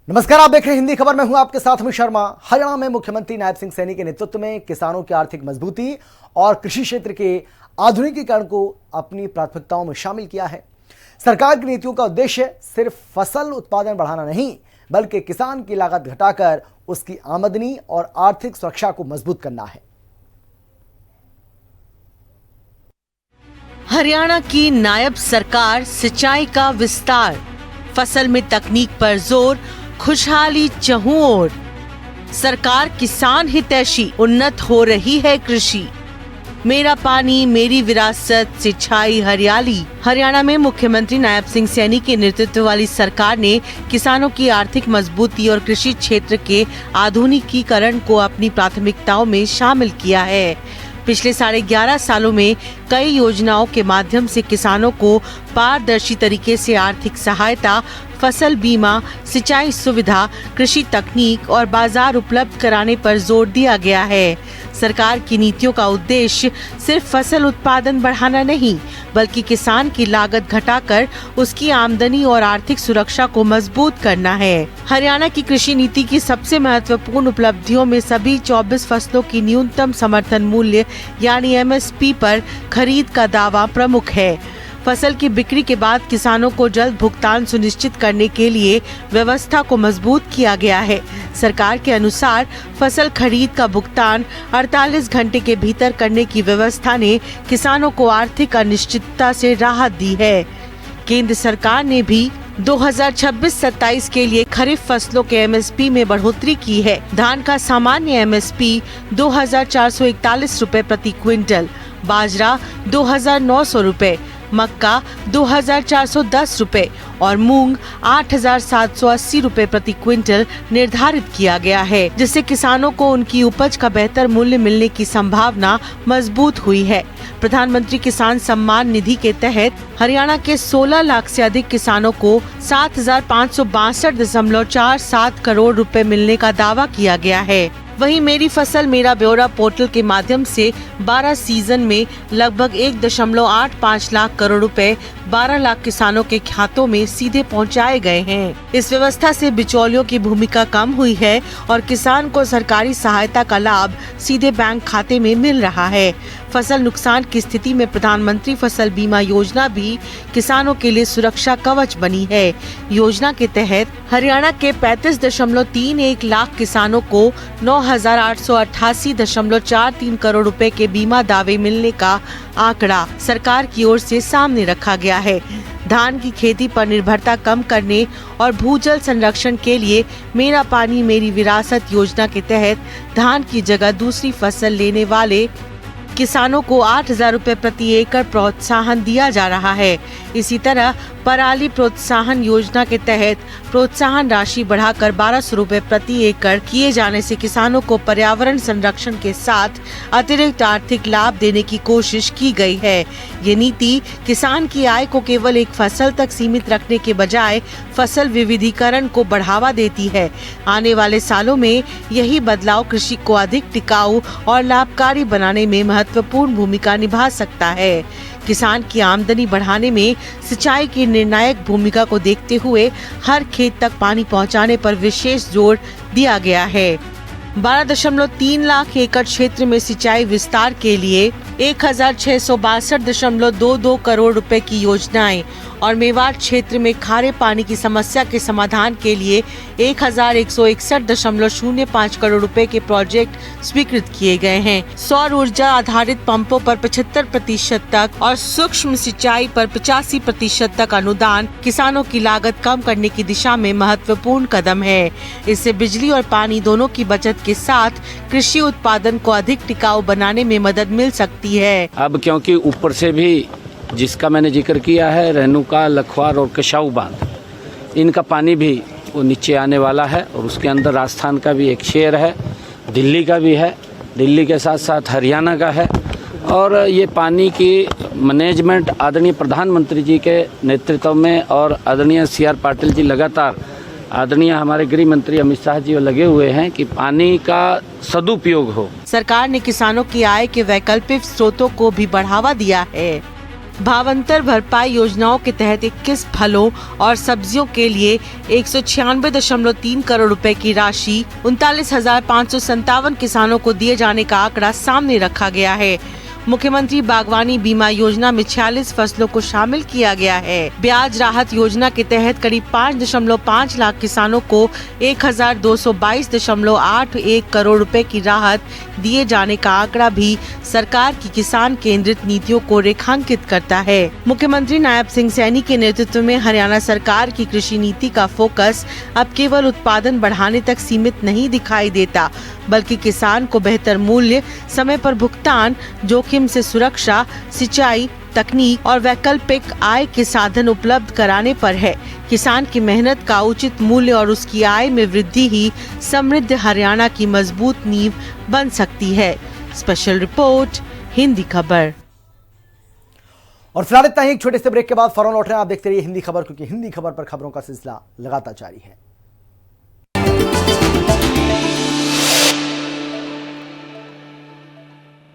नमस्कार, आप देख रहे हैं हिंदी खबर में हूं आपके साथ अमित शर्मा। हरियाणा में मुख्यमंत्री नायब सिंह सैनी के नेतृत्व में किसानों की आर्थिक मजबूती और कृषि क्षेत्र के आधुनिकीकरण को अपनी प्राथमिकताओं में शामिल किया है। सरकार की नीतियों का उद्देश्य सिर्फ फसल उत्पादन बढ़ाना नहीं, बल्कि किसान की लागत घटाकर उसकी आमदनी और आर्थिक सुरक्षा को मजबूत करना है। हरियाणा की नायब सरकार सिंचाई का विस्तार, फसल में तकनीक पर जोर, खुशहाली चहुं ओर। सरकार किसान हितैषी, उन्नत हो रही है कृषि। मेरा पानी मेरी विरासत, सिंचाई हरियाली। हरियाणा में मुख्यमंत्री नायब सिंह सैनी के नेतृत्व वाली सरकार ने किसानों की आर्थिक मजबूती और कृषि क्षेत्र के आधुनिकीकरण को अपनी प्राथमिकताओं में शामिल किया है। पिछले 11.5 सालों में कई योजनाओं के माध्यम से किसानों को पारदर्शी तरीके से आर्थिक सहायता, फसल बीमा, सिंचाई सुविधा, कृषि तकनीक और बाजार उपलब्ध कराने पर जोर दिया गया है। सरकार की नीतियों का उद्देश्य सिर्फ फसल उत्पादन बढ़ाना नहीं, बल्कि किसान की लागत घटाकर उसकी आमदनी और आर्थिक सुरक्षा को मजबूत करना है। हरियाणा की कृषि नीति की सबसे महत्वपूर्ण उपलब्धियों में सभी 24 फसलों की न्यूनतम समर्थन मूल्य यानी MSP पर खरीद का दावा प्रमुख है। फसल की बिक्री के बाद किसानों को जल्द भुगतान सुनिश्चित करने के लिए व्यवस्था को मजबूत किया गया है। सरकार के अनुसार फसल खरीद का भुगतान 48 घंटे के भीतर करने की व्यवस्था ने किसानों को आर्थिक अनिश्चितता से राहत दी है। केंद्र सरकार ने भी 2026-27 के लिए खरीफ फसलों के MSP में बढ़ोतरी की है। धान का सामान्य MSP 2,441 रुपए प्रति क्विंटल, बाजरा 2,900 रुपए, मक्का 2,410 रुपए और मूंग 8,780 रुपए प्रति क्विंटल निर्धारित किया गया है, जिससे किसानों को उनकी उपज का बेहतर मूल्य मिलने की संभावना मजबूत हुई है। प्रधानमंत्री किसान सम्मान निधि के तहत हरियाणा के 16 लाख से अधिक किसानों को 7,562.47 करोड़ रुपए मिलने का दावा किया गया है। वहीं मेरी फसल मेरा ब्यौरा पोर्टल के माध्यम से 12 सीजन में लगभग 1.85 लाख करोड़ रुपए 12 लाख किसानों के खातों में सीधे पहुंचाए गए हैं। इस व्यवस्था से बिचौलियों की भूमिका कम हुई है और किसान को सरकारी सहायता का लाभ सीधे बैंक खाते में मिल रहा है। फसल नुकसान की स्थिति में प्रधानमंत्री फसल बीमा योजना भी किसानों के लिए सुरक्षा कवच बनी है। योजना के तहत हरियाणा के 35.31 लाख किसानों को 9,888.43 करोड़ रुपए के बीमा दावे मिलने का आंकड़ा सरकार की ओर से सामने रखा गया है। धान की खेती पर निर्भरता कम करने और भूजल संरक्षण के लिए मेरा पानी मेरी विरासत योजना के तहत धान की जगह दूसरी फसल लेने वाले किसानों को 8,000 रुपए प्रति एकड़ प्रोत्साहन दिया जा रहा है। इसी तरह पराली प्रोत्साहन योजना के तहत प्रोत्साहन राशि बढ़ाकर 1,200 रुपए प्रति एकड़ किए जाने से किसानों को पर्यावरण संरक्षण के साथ अतिरिक्त आर्थिक लाभ देने की कोशिश की गई है। ये नीति किसान की आय को केवल एक फसल तक सीमित रखने के बजाय फसल विविधीकरण को बढ़ावा देती है। आने वाले सालों में यही बदलाव कृषि को अधिक टिकाऊ और लाभकारी बनाने में महत्वपूर्ण भूमिका निभा सकता है। किसान की आमदनी बढ़ाने में सिंचाई की निर्णायक भूमिका को देखते हुए हर खेत तक पानी पहुंचाने पर विशेष जोर दिया गया है। 12.3 लाख एकड़ क्षेत्र में सिंचाई विस्तार के लिए 1,662.22 करोड़ रुपए की योजनाएं और मेवाड़ क्षेत्र में खारे पानी की समस्या के समाधान के लिए 1,161.05 करोड़ रुपए के प्रोजेक्ट स्वीकृत किए गए हैं। सौर ऊर्जा आधारित पंपों पर 75% तक और सूक्ष्म सिंचाई पर 85% तक अनुदान किसानों की लागत कम करने की दिशा में महत्वपूर्ण कदम है। इससे बिजली और पानी दोनों की बचत के साथ कृषि उत्पादन को अधिक टिकाऊ बनाने में मदद मिल सकती है। अब क्योंकि ऊपर से भी जिसका मैंने जिक्र किया है, रेणुका, लखवार और कशाऊ बांध, इनका पानी भी वो नीचे आने वाला है और उसके अंदर राजस्थान का भी एक शेर है, दिल्ली का भी है, दिल्ली के साथ साथ हरियाणा का है। और ये पानी की मैनेजमेंट आदरणीय प्रधानमंत्री जी के नेतृत्व में और आदरणीय CR पाटिल जी लगातार, आदरणीय हमारे गृह मंत्री अमित शाह जी लगे हुए हैं कि पानी का सदुपयोग हो। सरकार ने किसानों की आय के वैकल्पिक स्रोतों को भी बढ़ावा दिया है। भावांतर भरपाई योजनाओं के तहत 21 फलों और सब्जियों के लिए 196.3 करोड़ रुपए की राशि 39,557 किसानों को दिए जाने का आंकड़ा सामने रखा गया है। मुख्यमंत्री बागवानी बीमा योजना में 46 फसलों को शामिल किया गया है। ब्याज राहत योजना के तहत करीब 5.5 लाख किसानों को 1,222.81 करोड़ रुपए की राहत दिए जाने का आंकड़ा भी सरकार की किसान केंद्रित नीतियों को रेखांकित करता है। मुख्यमंत्री नायब सिंह सैनी के नेतृत्व में हरियाणा सरकार की कृषि नीति का फोकस अब केवल उत्पादन बढ़ाने तक सीमित नहीं दिखाई देता, बल्कि किसान को बेहतर मूल्य, समय पर भुगतान, जोखिम से सुरक्षा, सिंचाई तकनीक और वैकल्पिक आय के साधन उपलब्ध कराने पर है। किसान की मेहनत का उचित मूल्य और उसकी आय में वृद्धि ही समृद्ध हरियाणा की मजबूत नींव बन सकती है। स्पेशल रिपोर्ट, हिंदी खबर। और फिलहाल इतना ही। एक छोटे से ब्रेक के बाद फौरन लौट रहे हैं। आप देखते रहिए हिंदी खबर, क्योंकि हिंदी खबर पर खबरों का सिलसिला लगातार जारी है।